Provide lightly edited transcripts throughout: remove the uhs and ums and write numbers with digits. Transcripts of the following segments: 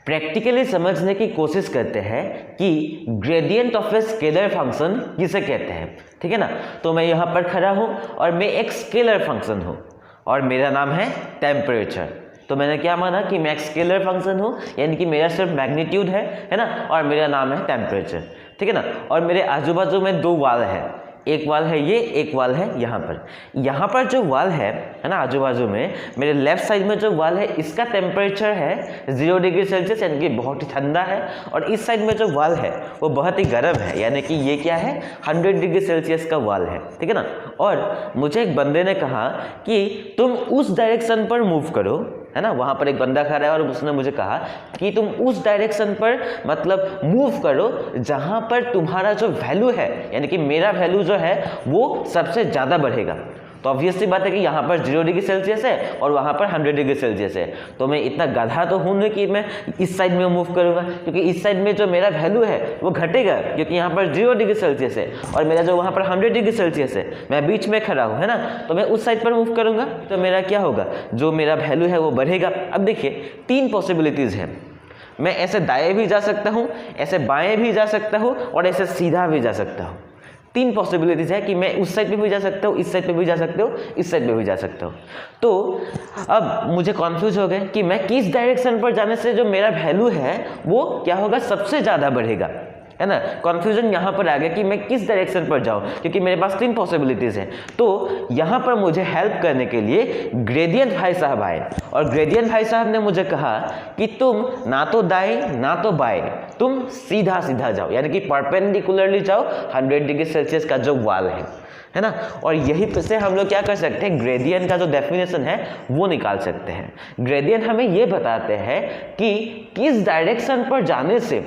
Practically समझने की कोशिश करते हैं कि gradient of a scalar function किसे कहते हैं। ठीक है ना। तो मैं यहाँ पर खड़ा हूँ और मैं एक स्केलर फंक्शन हूँ और मेरा नाम है टेम्परेचर। तो मैंने क्या माना कि मैं एक स्केलर फंक्शन हूँ, यानी कि मेरा सिर्फ मैग्नीट्यूड है ना, और मेरा नाम है टेम्परेचर। ठीक है ना। और मेरे आजू बाजू में दो वाल है, एक वाल है ये, एक वाल है यहाँ पर। यहाँ पर जो वाल है ना आजू बाजू में, मेरे लेफ्ट साइड में जो वाल है इसका टेम्परेचर है 0 डिग्री सेल्सियस, यानी कि बहुत ही ठंडा है। और इस साइड में जो वाल है वो बहुत ही गर्म है, यानी कि ये क्या है 100 डिग्री सेल्सियस का वाल है। ठीक है ना। और मुझे एक बंदे ने कहा कि तुम उस डायरेक्शन पर मूव करो, है ना। वहाँ पर एक बंदा खड़ा है और उसने मुझे कहा कि तुम उस डायरेक्शन पर मतलब मूव करो जहाँ पर तुम्हारा जो वैल्यू है, यानी कि मेरा वैल्यू जो है वो सबसे ज़्यादा बढ़ेगा। तो ऑब्वियसली बात है कि यहाँ पर 0 डिग्री सेल्सियस है और वहाँ पर 100 डिग्री सेल्सियस है। तो मैं इतना गधा तो हूँ नहीं कि मैं इस साइड में मूव करूँगा, क्योंकि इस साइड में जो मेरा वैल्यू है वो घटेगा, क्योंकि यहाँ पर 0 डिग्री सेल्सियस है और मेरा जो वहाँ पर 100 डिग्री सेल्सियस है, मैं बीच में खड़ा हूँ, है ना। तो मैं उस साइड पर मूव करूँगा तो मेरा क्या होगा, जो मेरा वैल्यू है वो बढ़ेगा। अब देखिए 3 पॉसिबिलिटीज़ हैं। मैं ऐसे दाएँ भी जा सकता हूँ, ऐसे बाएँ भी जा सकता हूँ और ऐसे सीधा भी जा सकता हूँ। 3 पॉसिबिलिटीज़ है कि मैं उस साइड पे भी जा सकता हूँ, इस साइड पे भी जा सकते हो, इस साइड पे भी जा सकता हूँ। तो अब मुझे कॉन्फ्यूज हो गए कि मैं किस डायरेक्शन पर जाने से जो मेरा वैल्यू है वो क्या होगा, सबसे ज़्यादा बढ़ेगा, है ना। कॉन्फ्यूजन यहाँ पर आ गया कि मैं किस डायरेक्शन पर जाऊँ, क्योंकि मेरे पास 3 पॉसिबिलिटीज़ हैं। तो यहाँ पर मुझे हेल्प करने के लिए ग्रेडियंट भाई साहब आए और ग्रेडियंट भाई साहब ने मुझे कहा कि तुम ना तो दाएं ना तो बाएं, तुम सीधा सीधा जाओ, यानी कि परपेंडिकुलरली जाओ 100 डिग्री सेल्सियस का जो वाल है ना। और यही से हम लोग क्या कर सकते हैं, ग्रेडियंट का जो डेफिनेशन है वो निकाल सकते हैं। ग्रेडियंट हमें ये बताते हैं कि किस डायरेक्शन पर जाने से,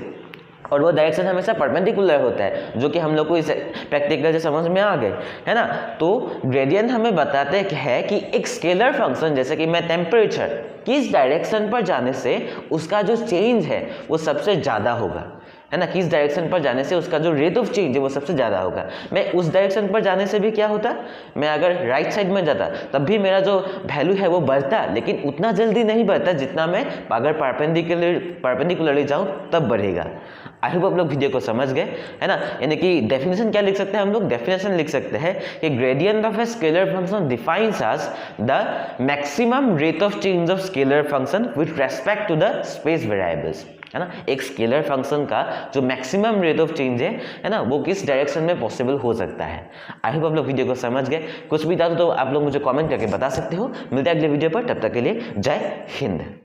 और वो डायरेक्शन हमेशा परपेंडिकुलर होता है, जो कि हम लोग को इस प्रैक्टिकल से समझ में आ गए, है ना। तो ग्रेडियंट हमें बताते हैं कि एक स्केलर फंक्शन जैसे कि मैं टेम्परेचर, किस डायरेक्शन पर जाने से उसका जो चेंज है वो सबसे ज़्यादा होगा, है ना। किस डायरेक्शन पर जाने से उसका जो रेट ऑफ चेंज है वो सबसे ज़्यादा होगा। मैं उस डायरेक्शन पर जाने से भी क्या होता, मैं अगर राइट साइड में जाता तब भी मेरा जो वैल्यू है वो बढ़ता, लेकिन उतना जल्दी नहीं बढ़ता जितना मैं अगर परपेंडिकुलरली जाऊँ तब बढ़ेगा। आई होप आप लोग वीडियो को समझ गए, है ना। यानी कि डेफिनेशन क्या लिख सकते हैं हम लोग, डेफिनेशन लिख सकते हैं कि gradient of a scalar function defines as the maximum rate of change of scalar function with respect to the space variables, है ना। एक स्केलर फंक्शन का जो मैक्सिमम रेट ऑफ चेंज है ना, वो किस डायरेक्शन में पॉसिबल हो सकता है। आई होप आप लोग वीडियो को समझ गए। कुछ भी डाउट तो आप लोग मुझे कमेंट करके बता सकते हो। मिलते हैं अगले वीडियो पर, तब तक के लिए जय हिंद।